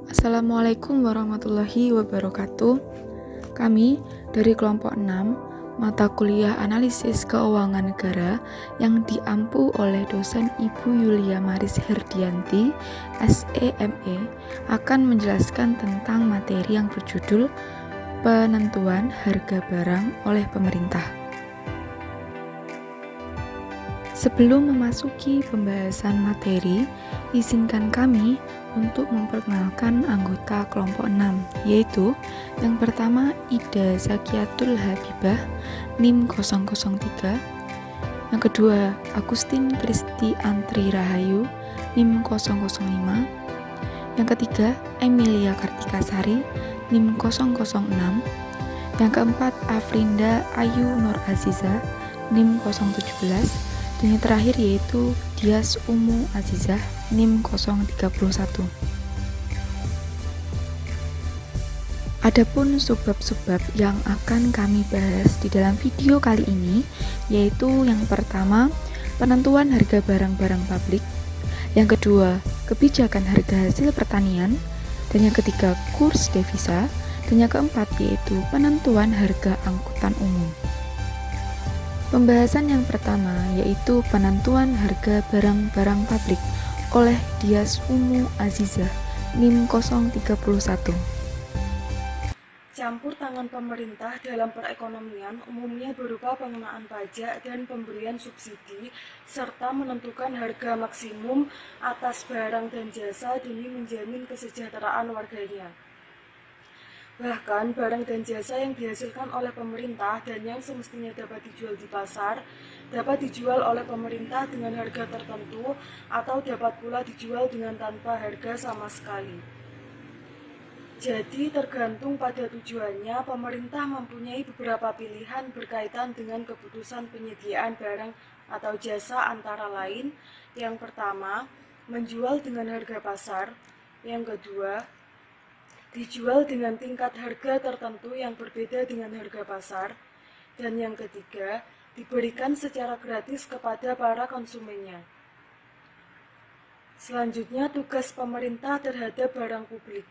Assalamualaikum warahmatullahi wabarakatuh. Kami dari kelompok 6 mata kuliah analisis keuangan negara yang diampu oleh dosen Ibu Yulia Maris Herdianti, SEME, akan menjelaskan tentang materi yang berjudul penentuan harga barang oleh pemerintah. Sebelum memasuki pembahasan materi, izinkan kami untuk memperkenalkan anggota kelompok 6, yaitu yang pertama Ida Zakiatul Habibah, NIM 003, yang kedua Agustin Kristi Antri Rahayu, NIM 005, yang ketiga Emilia Kartikasari, NIM 006, yang keempat Afrinda Ayu Nur Aziza, NIM 017, dan yang terakhir yaitu Dias Umu Azizah, NIM 031. Adapun subbab-subbab yang akan kami bahas di dalam video kali ini yaitu yang pertama, penentuan harga barang-barang publik, yang kedua, kebijakan harga hasil pertanian, dan yang ketiga, kurs devisa, dan yang keempat yaitu penentuan harga angkutan umum. Pembahasan yang pertama yaitu penentuan harga barang-barang publik oleh Dias Umu Azizah, NIM 031. Campur tangan pemerintah dalam perekonomian umumnya berupa pengenaan pajak dan pemberian subsidi, serta menentukan harga maksimum atas barang dan jasa demi menjamin kesejahteraan warganya. Bahkan, barang dan jasa yang dihasilkan oleh pemerintah dan yang semestinya dapat dijual di pasar, dapat dijual oleh pemerintah dengan harga tertentu atau dapat pula dijual dengan tanpa harga sama sekali. Jadi, tergantung pada tujuannya, pemerintah mempunyai beberapa pilihan berkaitan dengan keputusan penyediaan barang atau jasa antara lain. Yang pertama, menjual dengan harga pasar. Yang kedua, dijual dengan tingkat harga tertentu yang berbeda dengan harga pasar. Dan yang ketiga, diberikan secara gratis kepada para konsumennya. Selanjutnya, tugas pemerintah terhadap barang publik.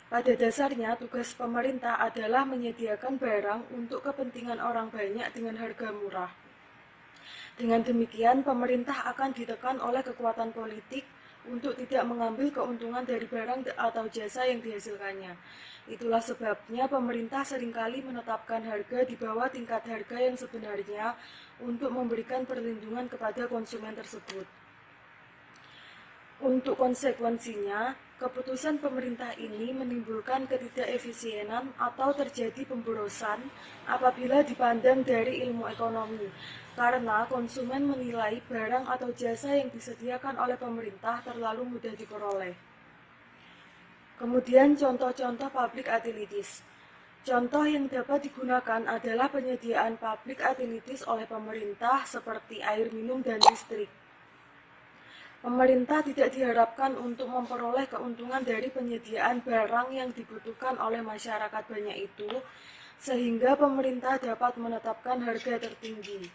Pada dasarnya, tugas pemerintah adalah menyediakan barang untuk kepentingan orang banyak dengan harga murah. Dengan demikian, pemerintah akan ditekan oleh kekuatan politik untuk tidak mengambil keuntungan dari barang atau jasa yang dihasilkannya. Itulah sebabnya pemerintah seringkali menetapkan harga di bawah tingkat harga yang sebenarnya untuk memberikan perlindungan kepada konsumen tersebut. Untuk konsekuensinya, keputusan pemerintah ini menimbulkan ketidakefisienan atau terjadi pemborosan apabila dipandang dari ilmu ekonomi, karena konsumen menilai barang atau jasa yang disediakan oleh pemerintah terlalu mudah diperoleh. Kemudian contoh-contoh public utilities. Contoh yang dapat digunakan adalah penyediaan public utilities oleh pemerintah seperti air minum dan listrik. Pemerintah tidak diharapkan untuk memperoleh keuntungan dari penyediaan barang yang dibutuhkan oleh masyarakat banyak itu, sehingga pemerintah dapat menetapkan harga tertinggi.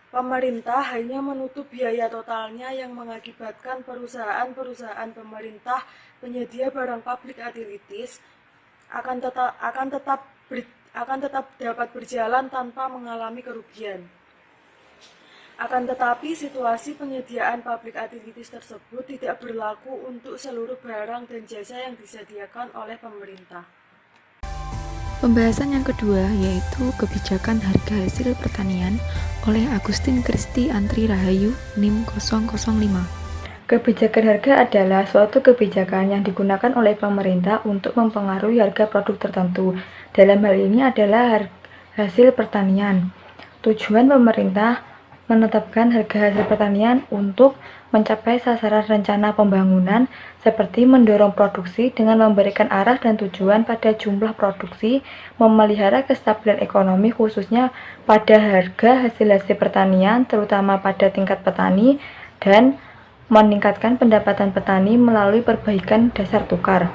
Pemerintah hanya menutup biaya totalnya yang mengakibatkan perusahaan-perusahaan pemerintah penyedia barang public utilities akan tetap dapat berjalan tanpa mengalami kerugian. Akan tetapi, situasi penyediaan public utilities tersebut tidak berlaku untuk seluruh barang dan jasa yang disediakan oleh pemerintah. Pembahasan yang kedua yaitu kebijakan harga hasil pertanian oleh Agustin Kristi Antri Rahayu, NIM 005. Kebijakan harga adalah suatu kebijakan yang digunakan oleh pemerintah untuk mempengaruhi harga produk tertentu. Dalam hal ini adalah hasil pertanian. Tujuan pemerintah menetapkan harga hasil pertanian untuk mencapai sasaran rencana pembangunan seperti mendorong produksi dengan memberikan arah dan tujuan pada jumlah produksi, memelihara kestabilan ekonomi khususnya pada harga hasil pertanian terutama pada tingkat petani, dan meningkatkan pendapatan petani melalui perbaikan dasar tukar.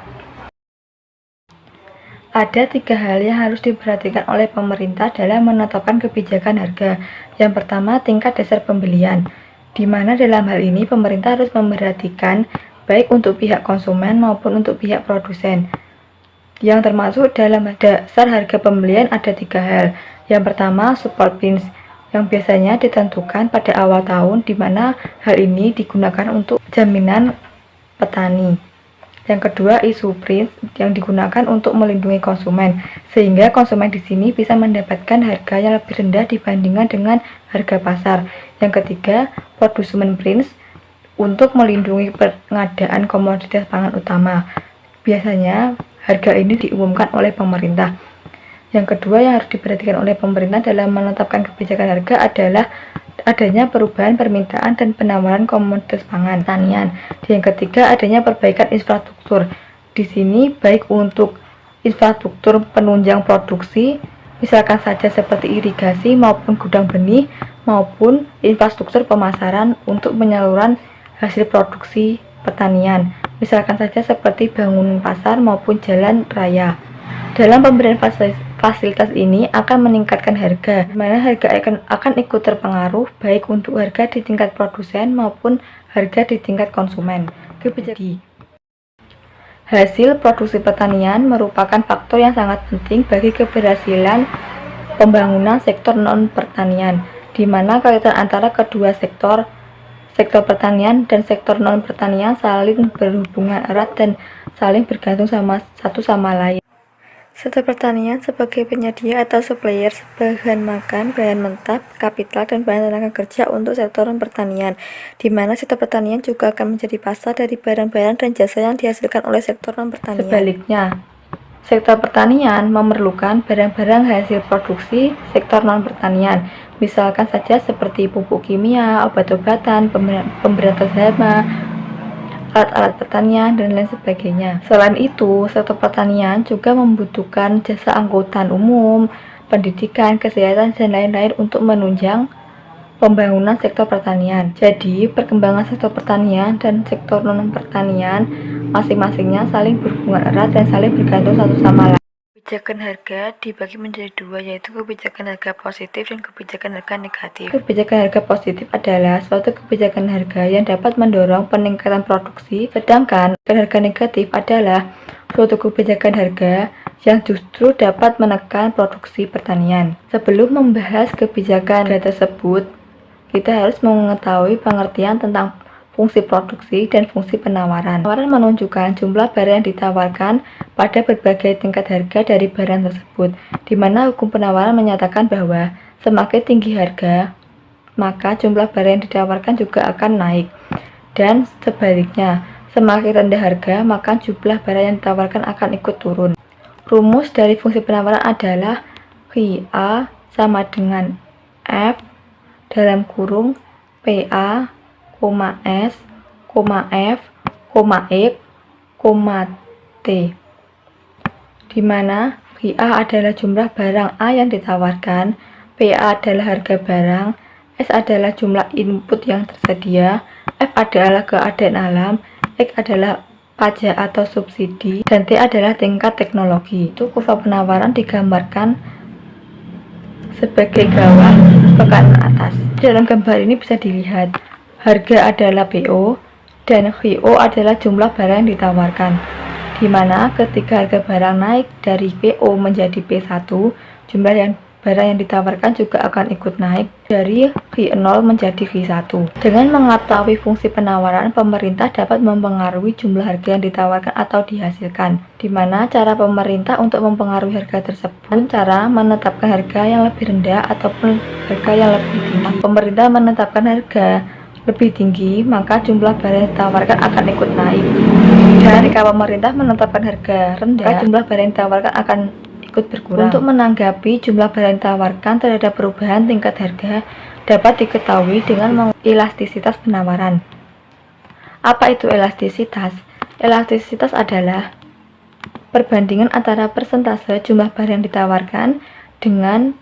Ada 3 hal yang harus diperhatikan oleh pemerintah dalam menetapkan kebijakan harga. Yang pertama, tingkat dasar pembelian, di mana dalam hal ini pemerintah harus memperhatikan baik untuk pihak konsumen maupun untuk pihak produsen. Yang termasuk dalam dasar harga pembelian ada 3 hal. Yang pertama, support price yang biasanya ditentukan pada awal tahun, di mana hal ini digunakan untuk jaminan petani. Yang kedua, issue price yang digunakan untuk melindungi konsumen, sehingga konsumen di sini bisa mendapatkan harga yang lebih rendah dibandingkan dengan harga pasar. Yang ketiga, producement price untuk melindungi pengadaan komoditas pangan utama. Biasanya harga ini diumumkan oleh pemerintah. Yang kedua yang harus diperhatikan oleh pemerintah dalam menetapkan kebijakan harga adalah adanya perubahan permintaan dan penawaran komoditas pangan pertanian. Yang ketiga, adanya perbaikan infrastruktur. Di sini baik untuk infrastruktur penunjang produksi, misalkan saja seperti irigasi maupun gudang benih, maupun infrastruktur pemasaran untuk penyaluran hasil produksi pertanian, misalkan saja seperti bangunan pasar maupun jalan raya. Dalam pemberian fasilitas ini akan meningkatkan harga, di mana harga akan ikut terpengaruh baik untuk harga di tingkat produsen maupun harga di tingkat konsumen. Kebijakan hasil produksi pertanian merupakan faktor yang sangat penting bagi keberhasilan pembangunan sektor non-pertanian, di mana kaitan antara kedua sektor pertanian dan sektor non-pertanian saling berhubungan erat dan saling bergantung satu sama lain. Sektor pertanian sebagai penyedia atau supplier bahan makan, bahan mentah, kapital, dan bahan tenaga kerja untuk sektor pertanian, di mana sektor pertanian juga akan menjadi pasar dari barang-barang dan jasa yang dihasilkan oleh sektor non-pertanian. Sebaliknya, sektor pertanian memerlukan barang-barang hasil produksi sektor non-pertanian, misalkan saja seperti pupuk kimia, obat-obatan, pemberantas hama, alat-alat pertanian, dan lain sebagainya. Selain itu, sektor pertanian juga membutuhkan jasa angkutan umum, pendidikan, kesehatan, dan lain-lain untuk menunjang pembangunan sektor pertanian. Jadi, perkembangan sektor pertanian dan sektor non-pertanian masing-masingnya saling berhubungan erat dan saling bergantung satu sama lain. Kebijakan harga dibagi menjadi dua, yaitu kebijakan harga positif dan kebijakan harga negatif. Kebijakan harga positif adalah suatu kebijakan harga yang dapat mendorong peningkatan produksi, sedangkan harga negatif adalah suatu kebijakan harga yang justru dapat menekan produksi pertanian. Sebelum membahas kebijakan harga tersebut, kita harus mengetahui pengertian tentang fungsi produksi dan fungsi penawaran. Penawaran menunjukkan jumlah barang yang ditawarkan pada berbagai tingkat harga dari barang tersebut, di mana hukum penawaran menyatakan bahwa semakin tinggi harga, maka jumlah barang yang ditawarkan juga akan naik. Dan sebaliknya, semakin rendah harga, maka jumlah barang yang ditawarkan akan ikut turun. Rumus dari fungsi penawaran adalah QA sama dengan F dalam kurung PA, S, F, X, T, di mana QA adalah jumlah barang A yang ditawarkan, PA adalah harga barang, S adalah jumlah input yang tersedia, F adalah keadaan alam, X adalah pajak atau subsidi, dan T adalah tingkat teknologi. Itu kurva penawaran digambarkan sebagai garis ke kanan atas. Dalam gambar ini bisa dilihat harga adalah PO dan QO adalah jumlah barang yang ditawarkan, di mana ketika harga barang naik dari PO menjadi P1, jumlah barang yang ditawarkan juga akan ikut naik dari Q0 menjadi Q1. Dengan mengetahui fungsi penawaran, pemerintah dapat mempengaruhi jumlah harga yang ditawarkan atau dihasilkan. Di mana cara pemerintah untuk mempengaruhi harga tersebut, cara menetapkan harga yang lebih rendah ataupun harga yang lebih tinggi. Pemerintah menetapkan harga lebih tinggi, maka jumlah barang yang ditawarkan akan ikut naik. Dan jika pemerintah menetapkan harga rendah, maka jumlah barang yang ditawarkan akan ikut berkurang. Untuk menanggapi jumlah barang yang ditawarkan terhadap perubahan tingkat harga dapat diketahui dengan elastisitas penawaran. Apa itu elastisitas? Elastisitas adalah perbandingan antara persentase jumlah barang yang ditawarkan dengan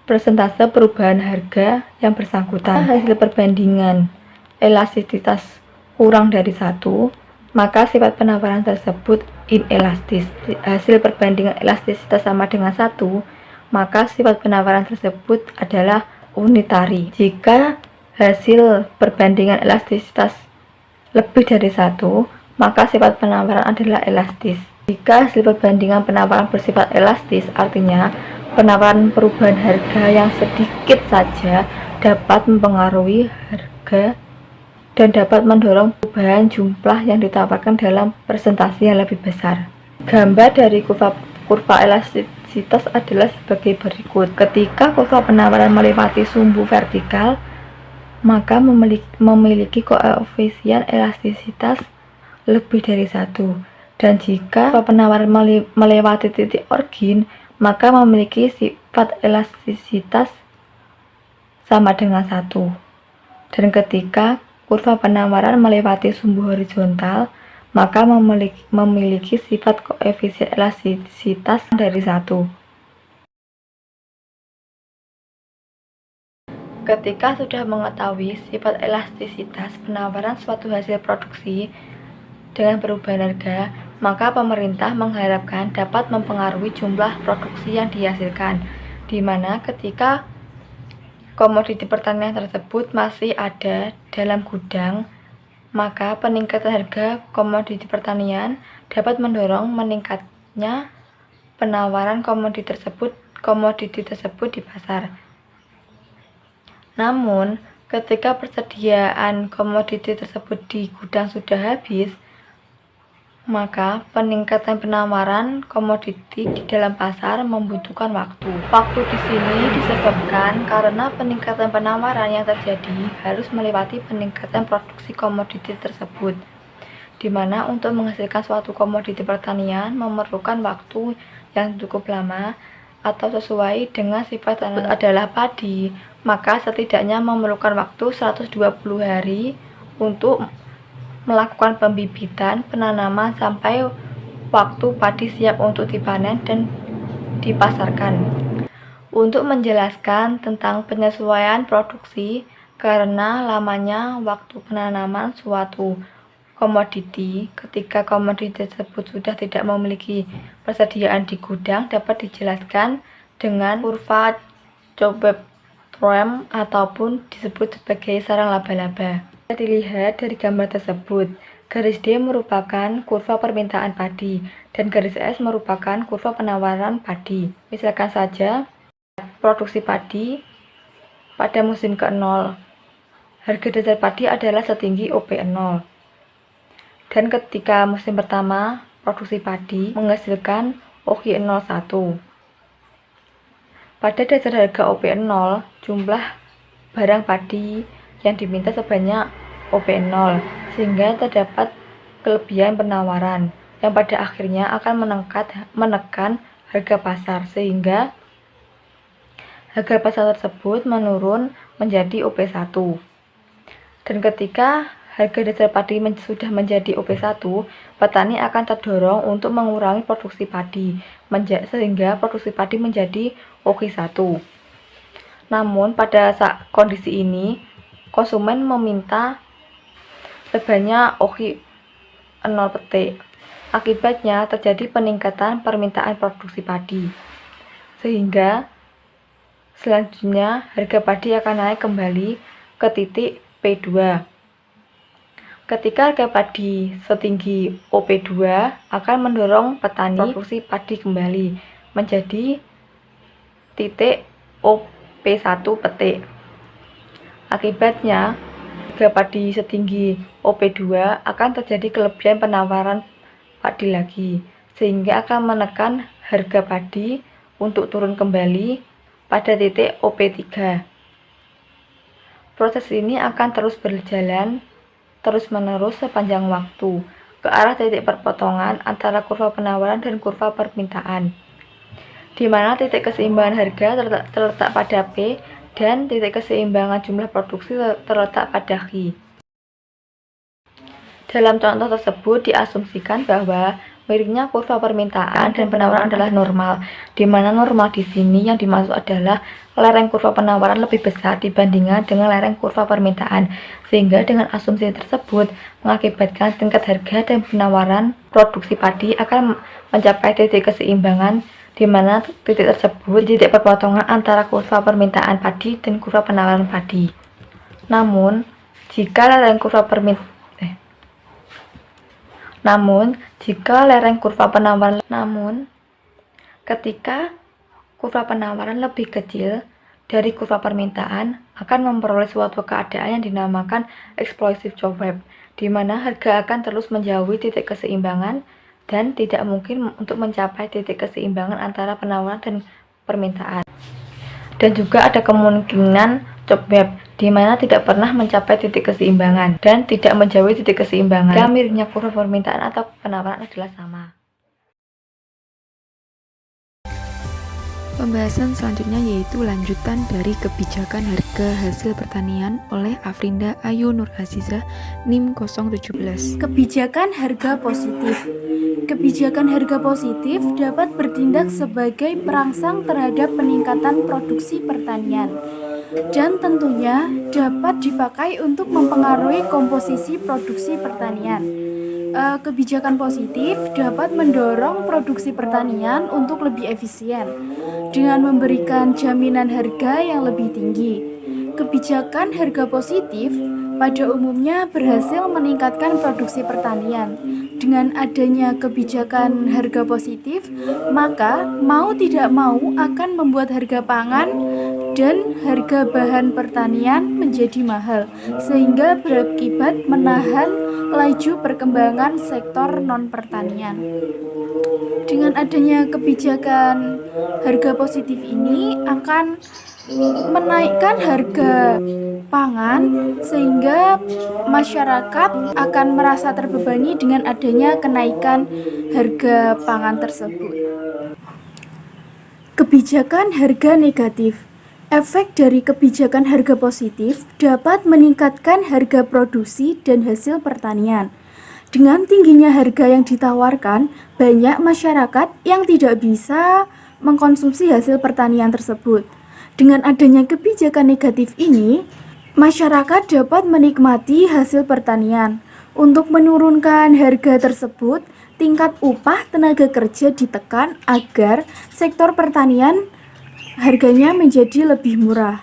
persentase perubahan harga yang bersangkutan. Hasil perbandingan elastisitas kurang dari 1, maka sifat penawaran tersebut inelastis. Hasil perbandingan elastisitas sama dengan 1, maka sifat penawaran tersebut adalah unitari. Jika hasil perbandingan elastisitas lebih dari 1, maka sifat penawaran adalah elastis. Jika hasil perbandingan penawaran bersifat elastis, artinya penawaran perubahan harga yang sedikit saja dapat mempengaruhi harga dan dapat mendorong perubahan jumlah yang ditawarkan dalam presentasi yang lebih besar. Gambar dari kurva elastisitas adalah sebagai berikut. Ketika kurva penawaran melewati sumbu vertikal, maka memiliki koefisien elastisitas lebih dari 1. Dan jika penawaran melewati titik origin, maka memiliki sifat elastisitas sama dengan 1. Dan ketika kurva penawaran melewati sumbu horizontal, maka memiliki sifat koefisien elastisitas dari 1. Ketika sudah mengetahui sifat elastisitas penawaran suatu hasil produksi dengan perubahan harga, maka pemerintah mengharapkan dapat mempengaruhi jumlah produksi yang dihasilkan, di mana ketika komoditi pertanian tersebut masih ada dalam gudang, maka peningkatan harga komoditi pertanian dapat mendorong meningkatnya penawaran komoditi tersebut di pasar. Namun, ketika persediaan komoditi tersebut di gudang sudah habis, maka peningkatan penawaran komoditi di dalam pasar membutuhkan waktu. Waktu di sini disebabkan karena peningkatan penawaran yang terjadi harus melewati peningkatan produksi komoditi tersebut, di mana untuk menghasilkan suatu komoditi pertanian memerlukan waktu yang cukup lama atau sesuai dengan sifat tanah adalah padi, maka setidaknya memerlukan waktu 120 hari untuk melakukan pembibitan, penanaman sampai waktu padi siap untuk dipanen dan dipasarkan. Untuk menjelaskan tentang penyesuaian produksi karena lamanya waktu penanaman suatu komoditi, ketika komoditi tersebut sudah tidak memiliki persediaan di gudang, dapat dijelaskan dengan kurva Joubert-Tromp ataupun disebut sebagai sarang laba-laba. Bisa dilihat dari gambar tersebut, garis D merupakan kurva permintaan padi dan garis S merupakan kurva penawaran padi. Misalkan saja produksi padi pada musim ke-0, harga dasar padi adalah setinggi OP0. Dan ketika musim pertama produksi padi menghasilkan OG01. Pada dasar harga OP0, jumlah barang padi yang diminta sebanyak OP0, sehingga terdapat kelebihan penawaran yang pada akhirnya akan menekan harga pasar, sehingga harga pasar tersebut menurun menjadi OP1. Dan ketika harga dasar padi sudah menjadi OP1, petani akan terdorong untuk mengurangi produksi padi, sehingga produksi padi menjadi OG1. Namun pada kondisi ini, konsumen meminta sebanyak OG0 petik. Akibatnya terjadi peningkatan permintaan produksi padi, sehingga selanjutnya harga padi akan naik kembali ke titik P2. Ketika harga padi setinggi OP2 akan mendorong petani produksi padi kembali menjadi titik OP1 petik. Akibatnya, harga padi setinggi OP2 akan terjadi kelebihan penawaran padi lagi, sehingga akan menekan harga padi untuk turun kembali pada titik OP3. Proses ini akan terus berjalan terus-menerus sepanjang waktu ke arah titik perpotongan antara kurva penawaran dan kurva permintaan, di mana titik keseimbangan harga terletak pada P dan titik keseimbangan jumlah produksi terletak pada Q. Dalam contoh tersebut diasumsikan bahwa miringnya kurva permintaan dan penawaran adalah normal, di mana normal di sini yang dimaksud adalah lereng kurva penawaran lebih besar dibandingkan dengan lereng kurva permintaan, sehingga dengan asumsi tersebut mengakibatkan tingkat harga dan penawaran produksi padi akan mencapai titik keseimbangan, di mana titik tersebut titik perpotongan antara kurva permintaan padi dan kurva penawaran padi. Namun, jika lereng kurva Namun, ketika kurva penawaran lebih kecil dari kurva permintaan, akan memperoleh suatu keadaan yang dinamakan explosive job web, di mana harga akan terus menjauhi titik keseimbangan dan tidak mungkin untuk mencapai titik keseimbangan antara penawaran dan permintaan. Dan juga ada kemungkinan job web, di mana tidak pernah mencapai titik keseimbangan dan tidak menjauhi titik keseimbangan. Jika miripnya kurva permintaan atau penawaran adalah sama. Pembahasan selanjutnya yaitu lanjutan dari kebijakan harga hasil pertanian oleh Afrinda Ayu Nur Azizah NIM 017. Kebijakan harga positif. Kebijakan harga positif dapat bertindak sebagai perangsang terhadap peningkatan produksi pertanian dan tentunya dapat dipakai untuk mempengaruhi komposisi produksi pertanian. Kebijakan positif dapat mendorong produksi pertanian untuk lebih efisien dengan memberikan jaminan harga yang lebih tinggi. Kebijakan harga positif pada umumnya berhasil meningkatkan produksi pertanian. Dengan adanya kebijakan harga positif, maka mau tidak mau akan membuat harga pangan dan harga bahan pertanian menjadi mahal, sehingga berakibat menahan laju perkembangan sektor non-pertanian. Dengan adanya kebijakan harga positif ini akan menaikkan harga pangan sehingga masyarakat akan merasa terbebani dengan adanya kenaikan harga pangan tersebut. Kebijakan harga negatif. Efek dari kebijakan harga positif dapat meningkatkan harga produksi dan hasil pertanian. Dengan tingginya harga yang ditawarkan, banyak masyarakat yang tidak bisa mengkonsumsi hasil pertanian tersebut. Dengan adanya kebijakan negatif ini, masyarakat dapat menikmati hasil pertanian. Untuk menurunkan harga tersebut, tingkat upah tenaga kerja ditekan agar sektor pertanian harganya menjadi lebih murah.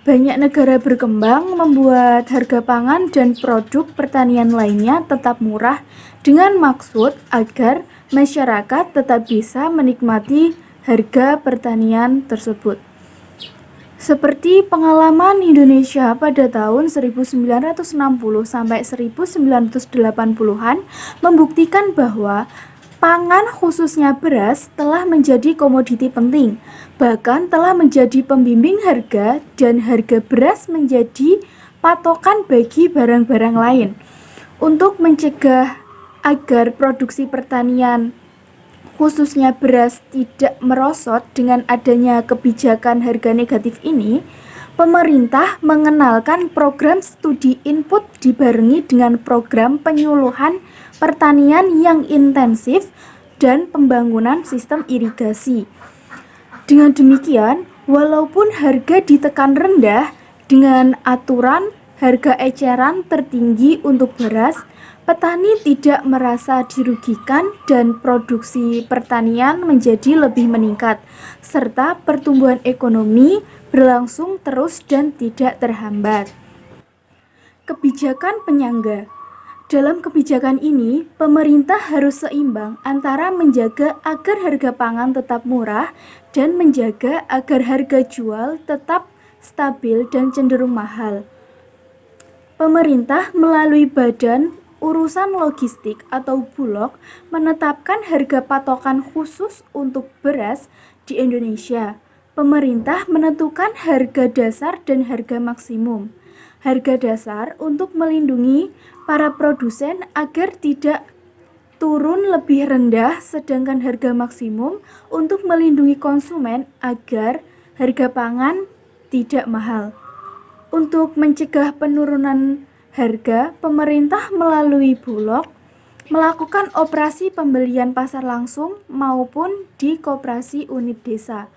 Banyak negara berkembang membuat harga pangan dan produk pertanian lainnya tetap murah dengan maksud agar masyarakat tetap bisa menikmati harga pertanian tersebut. Seperti pengalaman Indonesia pada tahun 1960 sampai 1980-an membuktikan bahwa pangan khususnya beras telah menjadi komoditi penting, bahkan telah menjadi pembimbing harga dan harga beras menjadi patokan bagi barang-barang lain. Untuk mencegah agar produksi pertanian khususnya beras tidak merosot dengan adanya kebijakan harga negatif ini, pemerintah mengenalkan program studi input dibarengi dengan program penyuluhan pertanian yang intensif dan pembangunan sistem irigasi. Dengan demikian, walaupun harga ditekan rendah dengan aturan harga eceran tertinggi untuk beras, petani tidak merasa dirugikan dan produksi pertanian menjadi lebih meningkat, serta pertumbuhan ekonomi berlangsung terus dan tidak terhambat. Kebijakan penyangga. Dalam kebijakan ini, pemerintah harus seimbang antara menjaga agar harga pangan tetap murah dan menjaga agar harga jual tetap stabil dan cenderung mahal. Pemerintah melalui Badan Urusan Logistik atau Bulog menetapkan harga patokan khusus untuk beras di Indonesia. Pemerintah menentukan harga dasar dan harga maksimum. Harga dasar untuk melindungi para produsen agar tidak turun lebih rendah, sedangkan harga maksimum untuk melindungi konsumen agar harga pangan tidak mahal. Untuk mencegah penurunan harga, pemerintah melalui Bulog melakukan operasi pembelian pasar langsung maupun di koperasi unit desa.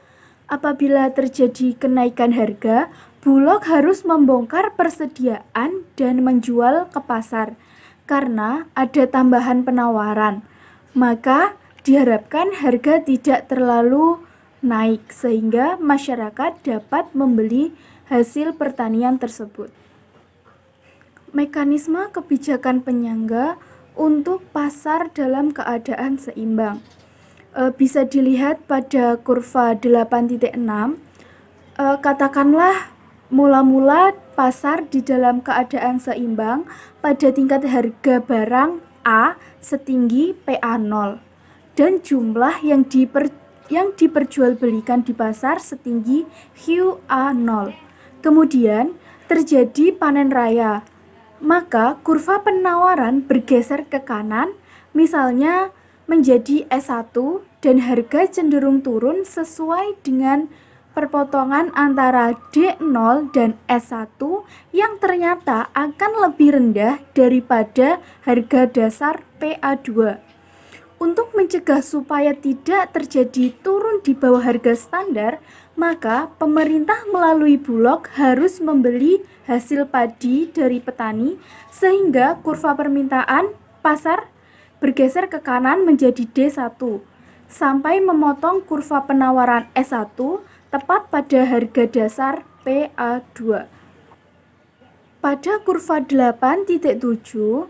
Apabila terjadi kenaikan harga, Bulog harus membongkar persediaan dan menjual ke pasar karena ada tambahan penawaran. Maka diharapkan harga tidak terlalu naik sehingga masyarakat dapat membeli hasil pertanian tersebut. Mekanisme kebijakan penyangga untuk pasar dalam keadaan seimbang. Bisa dilihat pada kurva 8.6. Katakanlah mula-mula pasar di dalam keadaan seimbang pada tingkat harga barang A setinggi PA0 dan jumlah yang diperjualbelikan di pasar setinggi QA0. Kemudian terjadi panen raya, maka kurva penawaran bergeser ke kanan, misalnya menjadi S1 dan harga cenderung turun sesuai dengan perpotongan antara D0 dan S1 yang ternyata akan lebih rendah daripada harga dasar PA2. Untuk mencegah supaya tidak terjadi turun di bawah harga standar, maka pemerintah melalui Bulog harus membeli hasil padi dari petani sehingga kurva permintaan pasar bergeser ke kanan menjadi D1 sampai memotong kurva penawaran S1 tepat pada harga dasar PA2. Pada kurva 8.7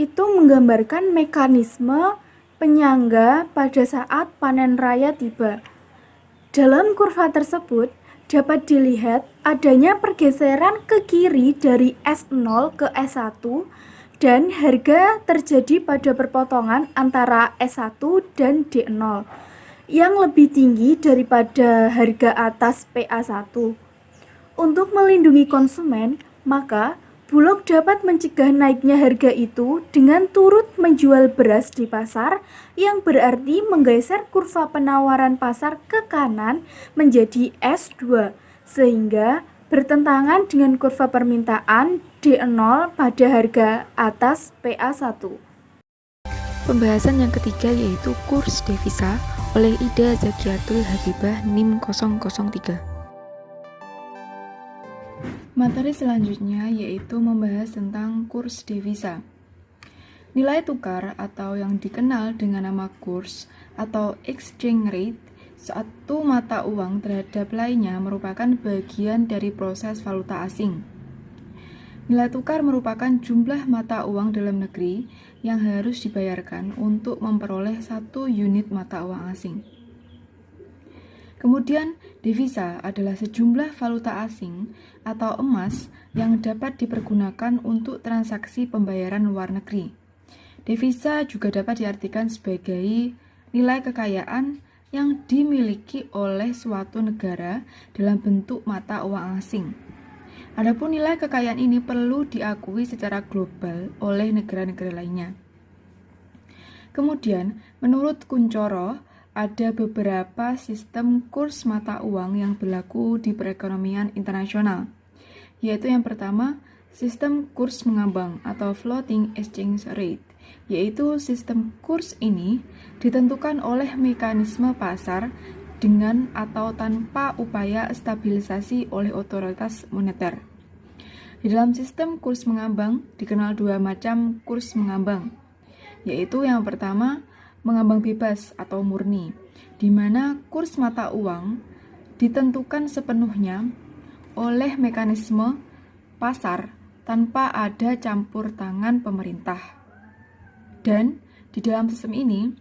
itu menggambarkan mekanisme penyangga pada saat panen raya tiba. Dalam kurva tersebut dapat dilihat adanya pergeseran ke kiri dari S0 ke S1 dan harga terjadi pada perpotongan antara S1 dan D0 yang lebih tinggi daripada harga atas PA1. Untuk melindungi konsumen, maka Bulog dapat mencegah naiknya harga itu dengan turut menjual beras di pasar, yang berarti menggeser kurva penawaran pasar ke kanan menjadi S2, sehingga bertentangan dengan kurva permintaan D0 pada harga atas PA1. Pembahasan yang ketiga yaitu kurs devisa oleh Ida Zakiatul Habibah NIM 003. Materi selanjutnya yaitu membahas tentang kurs devisa. Nilai tukar atau yang dikenal dengan nama kurs atau exchange rate suatu mata uang terhadap lainnya merupakan bagian dari proses valuta asing. Nilai tukar merupakan jumlah mata uang dalam negeri yang harus dibayarkan untuk memperoleh satu unit mata uang asing. Kemudian, devisa adalah sejumlah valuta asing atau emas yang dapat dipergunakan untuk transaksi pembayaran luar negeri. Devisa juga dapat diartikan sebagai nilai kekayaan yang dimiliki oleh suatu negara dalam bentuk mata uang asing. Adapun nilai kekayaan ini perlu diakui secara global oleh negara-negara lainnya. Kemudian, menurut Kuncoro, ada beberapa sistem kurs mata uang yang berlaku di perekonomian internasional, yaitu yang pertama, sistem kurs mengambang atau floating exchange rate, yaitu sistem kurs ini ditentukan oleh mekanisme pasar dengan atau tanpa upaya stabilisasi oleh otoritas moneter. Di dalam sistem kurs mengambang dikenal dua macam kurs mengambang, yaitu yang pertama mengambang bebas atau murni, di mana kurs mata uang ditentukan sepenuhnya oleh mekanisme pasar tanpa ada campur tangan pemerintah. Dan di dalam sistem ini,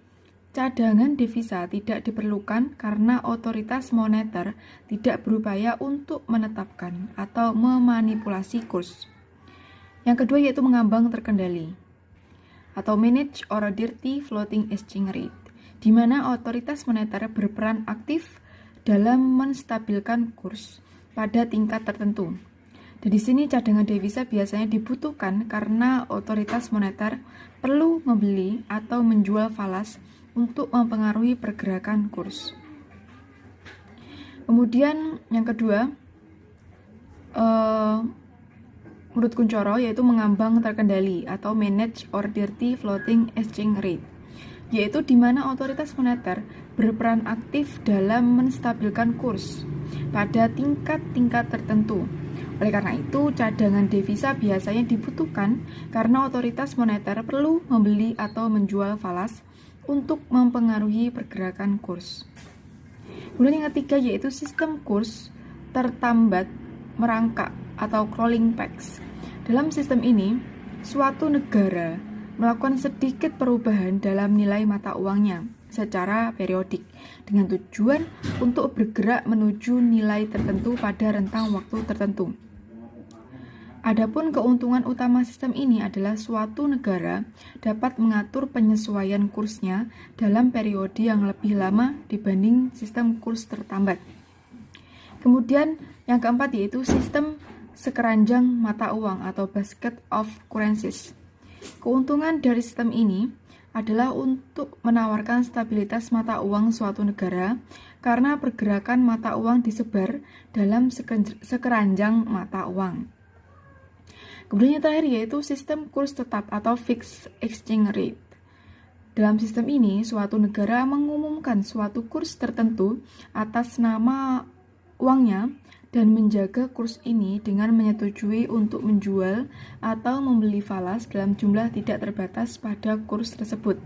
cadangan devisa tidak diperlukan karena otoritas moneter tidak berupaya untuk menetapkan atau memanipulasi kurs. Yang kedua yaitu mengambang terkendali atau managed or dirty floating exchange rate, di mana otoritas moneter berperan aktif dalam menstabilkan kurs pada tingkat tertentu. Dan di sini cadangan devisa biasanya dibutuhkan karena otoritas moneter perlu membeli atau menjual falas untuk mempengaruhi pergerakan kurs. Kemudian yang kedua, menurut Kuncoro yaitu mengambang terkendali atau managed or dirty floating exchange rate, yaitu di mana otoritas moneter berperan aktif dalam menstabilkan kurs pada tingkat-tingkat tertentu. Oleh karena itu, cadangan devisa biasanya dibutuhkan karena otoritas moneter perlu membeli atau menjual falas untuk mempengaruhi pergerakan kurs. Kemudian yang ketiga yaitu sistem kurs tertambat merangkak atau crawling pegs. Dalam sistem ini, suatu negara melakukan sedikit perubahan dalam nilai mata uangnya secara periodik dengan tujuan untuk bergerak menuju nilai tertentu pada rentang waktu tertentu. Adapun keuntungan utama sistem ini adalah suatu negara dapat mengatur penyesuaian kursnya dalam periode yang lebih lama dibanding sistem kurs tertambat. Kemudian yang keempat yaitu sistem sekeranjang mata uang atau basket of currencies. Keuntungan dari sistem ini adalah untuk menawarkan stabilitas mata uang suatu negara karena pergerakan mata uang disebar dalam sekeranjang mata uang. Kemudian yang terakhir yaitu sistem kurs tetap atau fixed exchange rate. Dalam sistem ini, suatu negara mengumumkan suatu kurs tertentu atas nama uangnya dan menjaga kurs ini dengan menyetujui untuk menjual atau membeli falas dalam jumlah tidak terbatas pada kurs tersebut.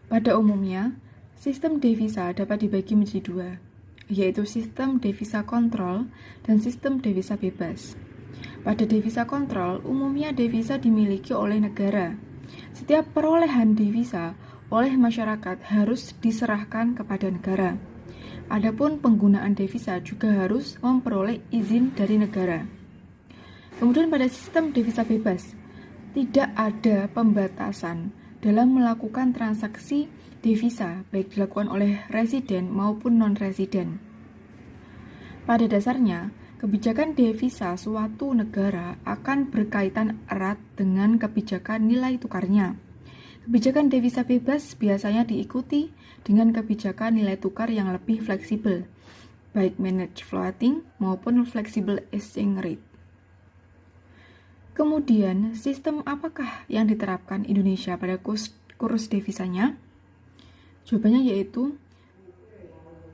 Pada umumnya, sistem devisa dapat dibagi menjadi dua, yaitu sistem devisa kontrol dan sistem devisa bebas. Pada devisa kontrol, umumnya devisa dimiliki oleh negara. Setiap perolehan devisa oleh masyarakat harus diserahkan kepada negara. Adapun penggunaan devisa juga harus memperoleh izin dari negara. Kemudian pada sistem devisa bebas, tidak ada pembatasan dalam melakukan transaksi devisa baik dilakukan oleh residen maupun non-residen. Pada dasarnya, kebijakan devisa suatu negara akan berkaitan erat dengan kebijakan nilai tukarnya. Kebijakan devisa bebas biasanya diikuti dengan kebijakan nilai tukar yang lebih fleksibel, baik managed floating maupun flexible exchange rate. Kemudian, sistem apakah yang diterapkan Indonesia pada kurs devisanya? Jawabannya yaitu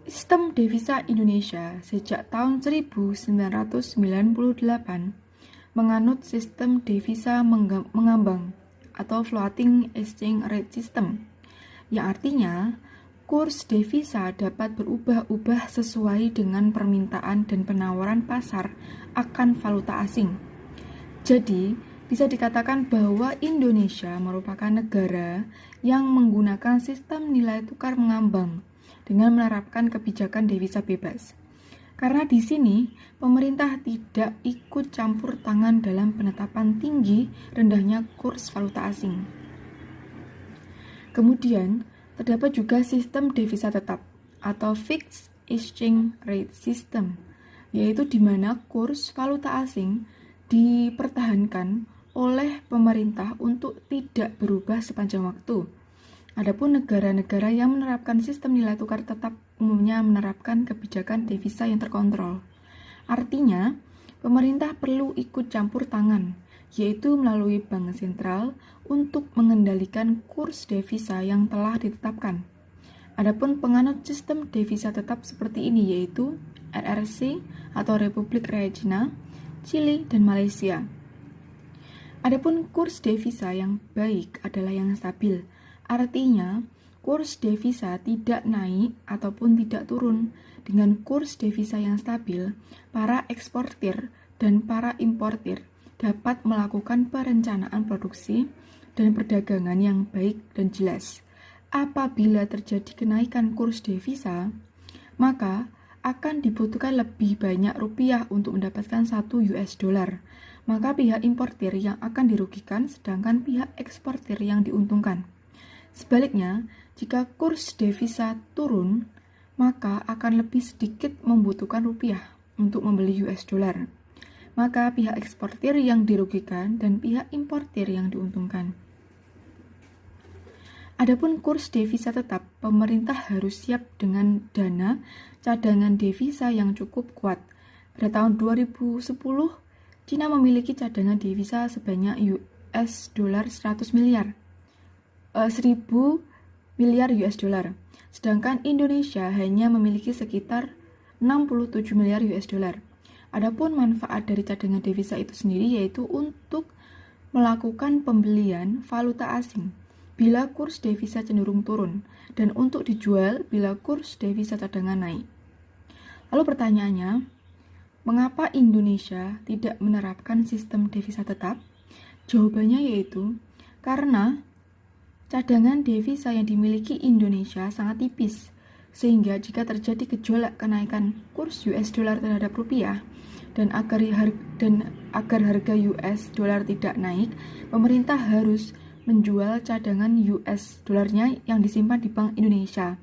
sistem devisa Indonesia sejak tahun 1998 menganut sistem devisa mengambang atau floating exchange rate system, yang artinya kurs devisa dapat berubah-ubah sesuai dengan permintaan dan penawaran pasar akan valuta asing. Jadi, bisa dikatakan bahwa Indonesia merupakan negara yang menggunakan sistem nilai tukar mengambang dengan menerapkan kebijakan devisa bebas. Karena di sini, pemerintah tidak ikut campur tangan dalam penetapan tinggi rendahnya kurs valuta asing. Kemudian, terdapat juga sistem devisa tetap atau fixed exchange rate system, yaitu di mana kurs valuta asing dipertahankan oleh pemerintah untuk tidak berubah sepanjang waktu. Adapun negara-negara yang menerapkan sistem nilai tukar tetap umumnya menerapkan kebijakan devisa yang terkontrol. Artinya, pemerintah perlu ikut campur tangan, yaitu melalui bank sentral untuk mengendalikan kurs devisa yang telah ditetapkan. Adapun penganut sistem devisa tetap seperti ini yaitu RRC atau Republik Rakyat Cina, Chili, dan Malaysia. Adapun kurs devisa yang baik adalah yang stabil. Artinya, kurs devisa tidak naik ataupun tidak turun. Dengan kurs devisa yang stabil, para eksportir dan para importir dapat melakukan perencanaan produksi dan perdagangan yang baik dan jelas. Apabila terjadi kenaikan kurs devisa, maka akan dibutuhkan lebih banyak rupiah untuk mendapatkan $1. Maka pihak importir yang akan dirugikan, sedangkan pihak eksportir yang diuntungkan. Sebaliknya, jika kurs devisa turun, maka akan lebih sedikit membutuhkan rupiah untuk membeli $. Maka pihak eksportir yang dirugikan dan pihak importir yang diuntungkan. Adapun kurs devisa tetap, pemerintah harus siap dengan dana cadangan devisa yang cukup kuat. Pada tahun 2010, Cina memiliki cadangan devisa sebanyak $100 miliar. 1.000 miliar $. Sedangkan Indonesia hanya memiliki sekitar 67 miliar $. Adapun manfaat dari cadangan devisa itu sendiri yaitu untuk melakukan pembelian valuta asing bila kurs devisa cenderung turun dan untuk dijual bila kurs devisa cadangan naik. Lalu pertanyaannya, mengapa Indonesia tidak menerapkan sistem devisa tetap? Jawabannya yaitu karena cadangan devisa yang dimiliki Indonesia sangat tipis, sehingga jika terjadi gejolak kenaikan kurs US dollar terhadap rupiah dan agar harga US dollar tidak naik, pemerintah harus menjual cadangan US dolarnya yang disimpan di Bank Indonesia.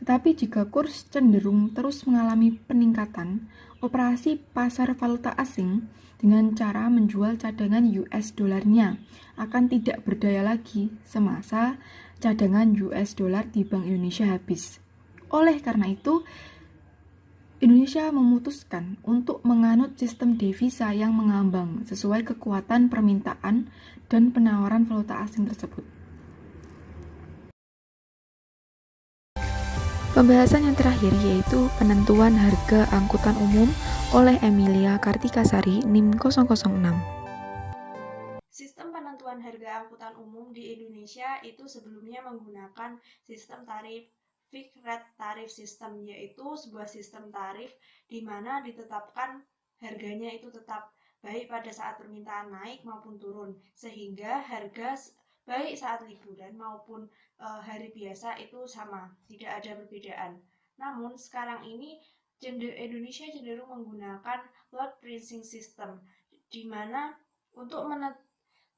Tetapi jika kurs cenderung terus mengalami peningkatan, operasi pasar valuta asing dengan cara menjual cadangan US dolarnya akan tidak berdaya lagi semasa cadangan US dolar di Bank Indonesia habis. Oleh karena itu, Indonesia memutuskan untuk menganut sistem devisa yang mengambang sesuai kekuatan permintaan dan penawaran valuta asing tersebut. Pembahasan yang terakhir yaitu penentuan harga angkutan umum oleh Emilia Kartikasari, NIM 006. Sistem penentuan harga angkutan umum di Indonesia itu sebelumnya menggunakan sistem tarif fixed rate tarif system, yaitu sebuah sistem tarif di mana ditetapkan harganya itu tetap baik pada saat permintaan naik maupun turun, sehingga harga baik saat liburan maupun hari biasa itu sama, tidak ada perbedaan. Namun sekarang ini Indonesia cenderung menggunakan lot pricing system, di mana untuk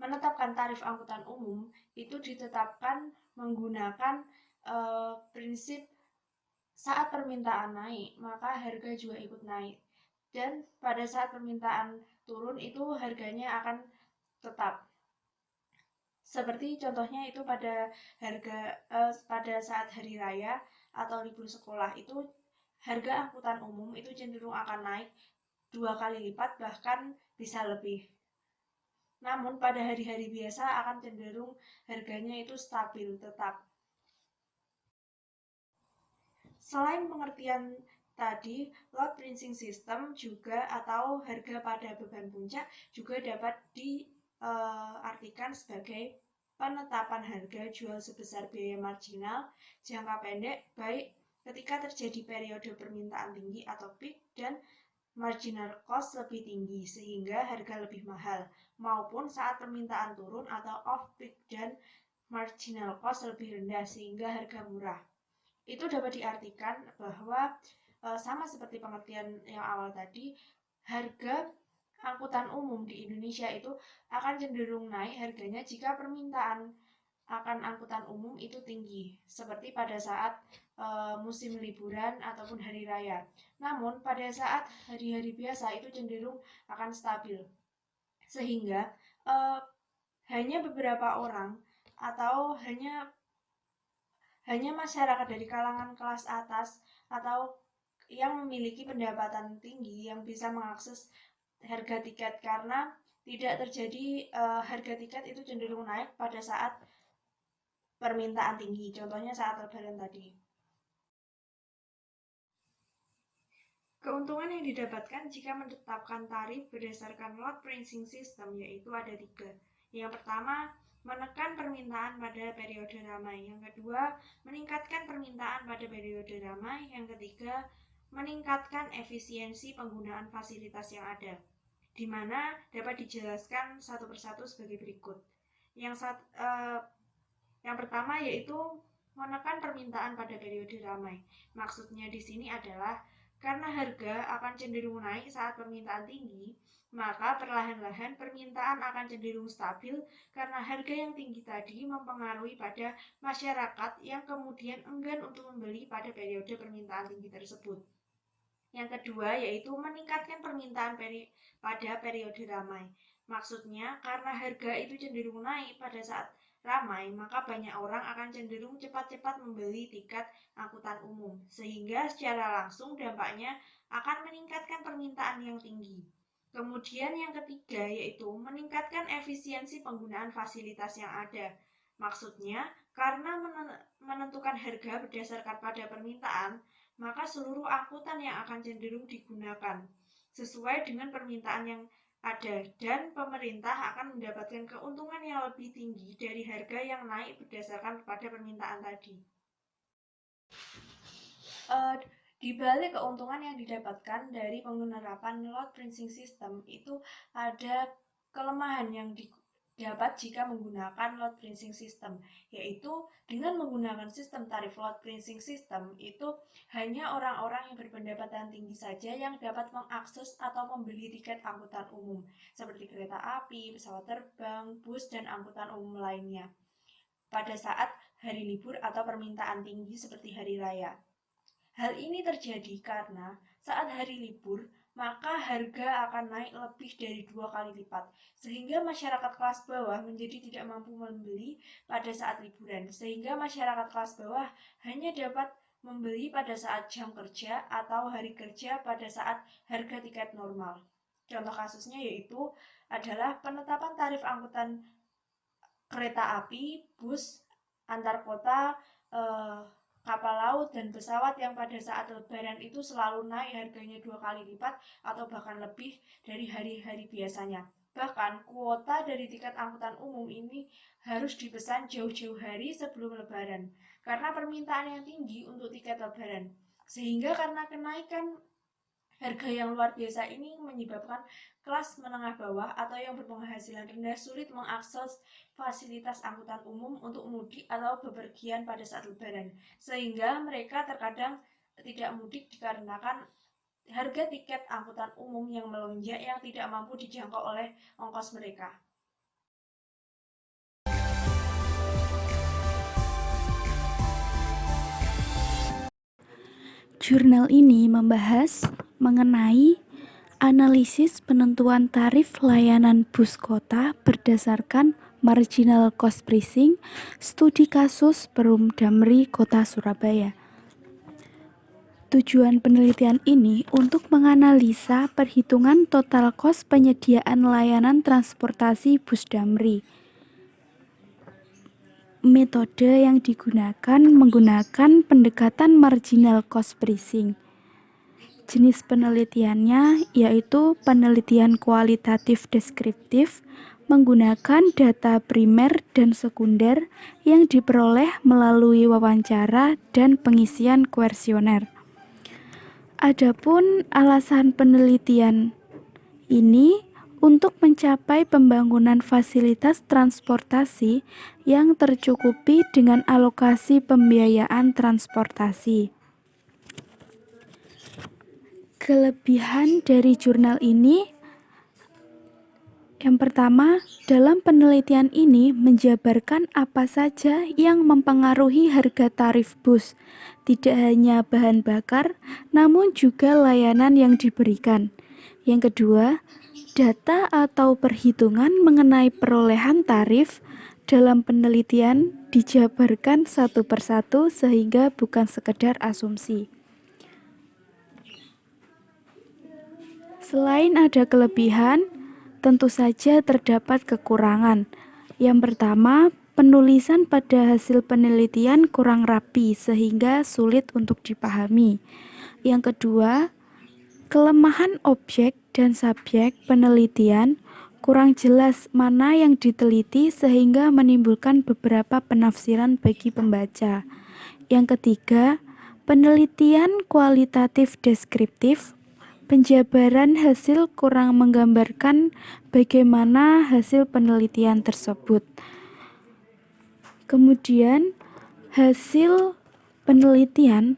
menetapkan tarif angkutan umum itu ditetapkan menggunakan prinsip saat permintaan naik maka harga juga ikut naik, dan pada saat permintaan turun itu harganya akan tetap. Seperti contohnya itu pada saat hari raya atau libur sekolah itu harga angkutan umum itu cenderung akan naik 2 kali lipat, bahkan bisa lebih. Namun pada hari-hari biasa akan cenderung harganya itu stabil tetap. Selain pengertian tadi, load pricing system juga atau harga pada beban puncak juga dapat diartikan sebagai penetapan harga jual sebesar biaya marginal jangka pendek, baik ketika terjadi periode permintaan tinggi atau peak dan marginal cost lebih tinggi sehingga harga lebih mahal, maupun saat permintaan turun atau off peak dan marginal cost lebih rendah sehingga harga murah. Itu dapat diartikan bahwa sama seperti pengertian yang awal tadi, harga angkutan umum di Indonesia itu akan cenderung naik harganya jika permintaan akan angkutan umum itu tinggi, seperti pada saat musim liburan ataupun hari raya. Namun pada saat hari-hari biasa itu cenderung akan stabil, sehingga hanya beberapa orang atau hanya masyarakat dari kalangan kelas atas atau yang memiliki pendapatan tinggi yang bisa mengakses harga tiket, karena tidak terjadi harga tiket itu cenderung naik pada saat permintaan tinggi, contohnya saat lebaran tadi. Keuntungan yang didapatkan jika menetapkan tarif berdasarkan load pricing system yaitu ada 3. Yang pertama, menekan permintaan pada periode ramai. Yang kedua, meningkatkan permintaan pada periode ramai. Yang ketiga, meningkatkan efisiensi penggunaan fasilitas yang ada, di mana dapat dijelaskan satu persatu sebagai berikut. Yang pertama yaitu menekan permintaan pada periode ramai. Maksudnya di sini adalah karena harga akan cenderung naik saat permintaan tinggi, maka perlahan-lahan permintaan akan cenderung stabil karena harga yang tinggi tadi mempengaruhi pada masyarakat yang kemudian enggan untuk membeli pada periode permintaan tinggi tersebut. Yang kedua yaitu meningkatkan permintaan pada periode ramai. Maksudnya karena harga itu cenderung naik pada saat ramai, maka banyak orang akan cenderung cepat-cepat membeli tiket angkutan umum, sehingga secara langsung dampaknya akan meningkatkan permintaan yang tinggi. Kemudian yang ketiga yaitu meningkatkan efisiensi penggunaan fasilitas yang ada. Maksudnya karena menentukan harga berdasarkan pada permintaan, maka seluruh angkutan yang akan cenderung digunakan sesuai dengan permintaan yang ada, dan pemerintah akan mendapatkan keuntungan yang lebih tinggi dari harga yang naik berdasarkan pada permintaan tadi. Di balik keuntungan yang didapatkan dari penerapan load pricing system itu ada kelemahan yang dapat jika menggunakan load balancing system, yaitu dengan menggunakan sistem tarif load balancing system itu hanya orang-orang yang berpendapatan tinggi saja yang dapat mengakses atau membeli tiket angkutan umum seperti kereta api, pesawat terbang, bus, dan angkutan umum lainnya pada saat hari libur atau permintaan tinggi seperti hari raya. Hal ini terjadi karena saat hari libur, maka harga akan naik lebih dari 2 kali lipat, sehingga masyarakat kelas bawah menjadi tidak mampu membeli pada saat liburan, sehingga masyarakat kelas bawah hanya dapat membeli pada saat jam kerja atau hari kerja pada saat harga tiket normal. Contoh kasusnya yaitu adalah penetapan tarif angkutan kereta api, bus, antar kota, kapal laut, dan pesawat yang pada saat lebaran itu selalu naik harganya 2 kali lipat atau bahkan lebih dari hari-hari biasanya. Bahkan kuota dari tiket angkutan umum ini harus dipesan jauh-jauh hari sebelum lebaran karena permintaan yang tinggi untuk tiket lebaran. Sehingga karena kenaikan harga yang luar biasa ini menyebabkan kelas menengah bawah atau yang berpenghasilan rendah sulit mengakses fasilitas angkutan umum untuk mudik atau bepergian pada saat lebaran, sehingga mereka terkadang tidak mudik dikarenakan harga tiket angkutan umum yang melonjak yang tidak mampu dijangkau oleh ongkos mereka. Jurnal ini membahas mengenai analisis penentuan tarif layanan bus kota berdasarkan marginal cost pricing, studi kasus Perum Damri Kota Surabaya. Tujuan penelitian ini untuk menganalisa perhitungan total cost penyediaan layanan transportasi bus Damri. Metode yang digunakan menggunakan pendekatan marginal cost pricing. Jenis penelitiannya yaitu penelitian kualitatif deskriptif menggunakan data primer dan sekunder yang diperoleh melalui wawancara dan pengisian kuesioner. Adapun alasan penelitian ini untuk mencapai pembangunan fasilitas transportasi yang tercukupi dengan alokasi pembiayaan transportasi. Kelebihan dari jurnal ini, yang pertama, dalam penelitian ini menjabarkan apa saja yang mempengaruhi harga tarif bus, tidak hanya bahan bakar, namun juga layanan yang diberikan. Yang kedua, data atau perhitungan mengenai perolehan tarif dalam penelitian dijabarkan satu persatu sehingga bukan sekedar asumsi. Selain ada kelebihan, tentu saja terdapat kekurangan. Yang pertama, penulisan pada hasil penelitian kurang rapi sehingga sulit untuk dipahami. Yang kedua, kelemahan objek dan subjek penelitian kurang jelas mana yang diteliti sehingga menimbulkan beberapa penafsiran bagi pembaca. Yang ketiga, penelitian kualitatif deskriptif, penjabaran hasil kurang menggambarkan bagaimana hasil penelitian tersebut. Kemudian, hasil penelitian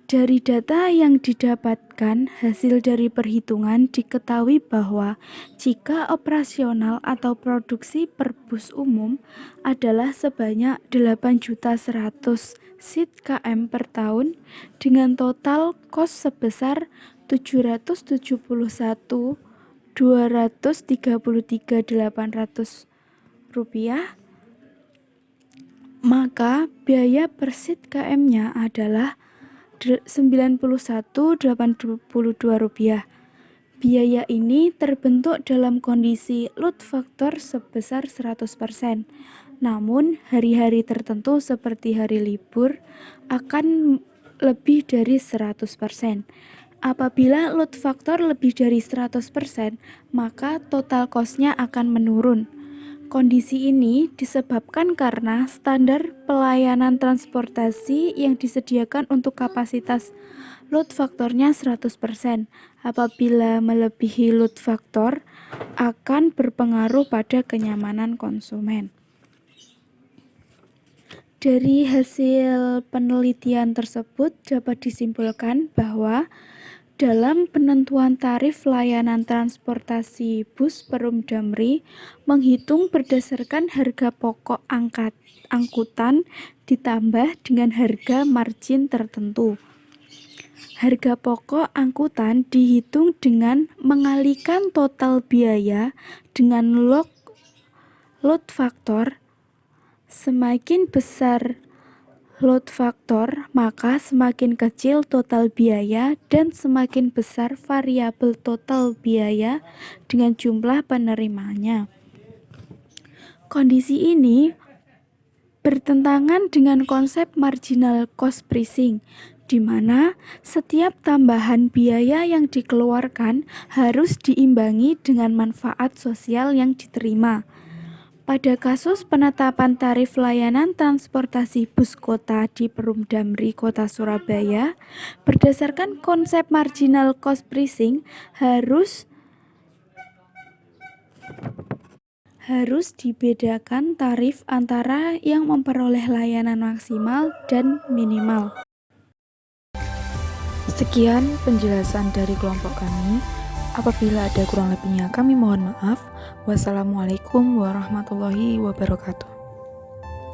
dari data yang didapatkan hasil dari perhitungan diketahui bahwa jika operasional atau produksi per bus umum adalah sebanyak 8.100 seat km per tahun dengan total kos sebesar 771.233.800 rupiah, maka biaya per seat km-nya adalah 91.082 rupiah. Biaya ini terbentuk dalam kondisi load factor sebesar 100%. Namun, hari-hari tertentu seperti hari libur akan lebih dari 100%. Apabila load factor lebih dari 100%, maka total cost-nya akan menurun. Kondisi ini disebabkan karena standar pelayanan transportasi yang disediakan untuk kapasitas load faktornya 100%. Apabila melebihi load faktor, akan berpengaruh pada kenyamanan konsumen. Dari hasil penelitian tersebut dapat disimpulkan bahwa dalam penentuan tarif layanan transportasi bus Perum Damri menghitung berdasarkan harga pokok angkutan ditambah dengan harga margin tertentu. Harga pokok angkutan dihitung dengan mengalikan total biaya dengan load faktor. Semakin besar load faktor, maka semakin kecil total biaya dan semakin besar variabel total biaya dengan jumlah penerimanya. Kondisi ini bertentangan dengan konsep marginal cost pricing, di mana setiap tambahan biaya yang dikeluarkan harus diimbangi dengan manfaat sosial yang diterima. Pada kasus penetapan tarif layanan transportasi bus kota di Perum Damri Kota Surabaya, berdasarkan konsep marginal cost pricing harus dibedakan tarif antara yang memperoleh layanan maksimal dan minimal. Sekian penjelasan dari kelompok kami. Apabila ada kurang lebihnya kami mohon maaf. Wassalamualaikum warahmatullahi wabarakatuh.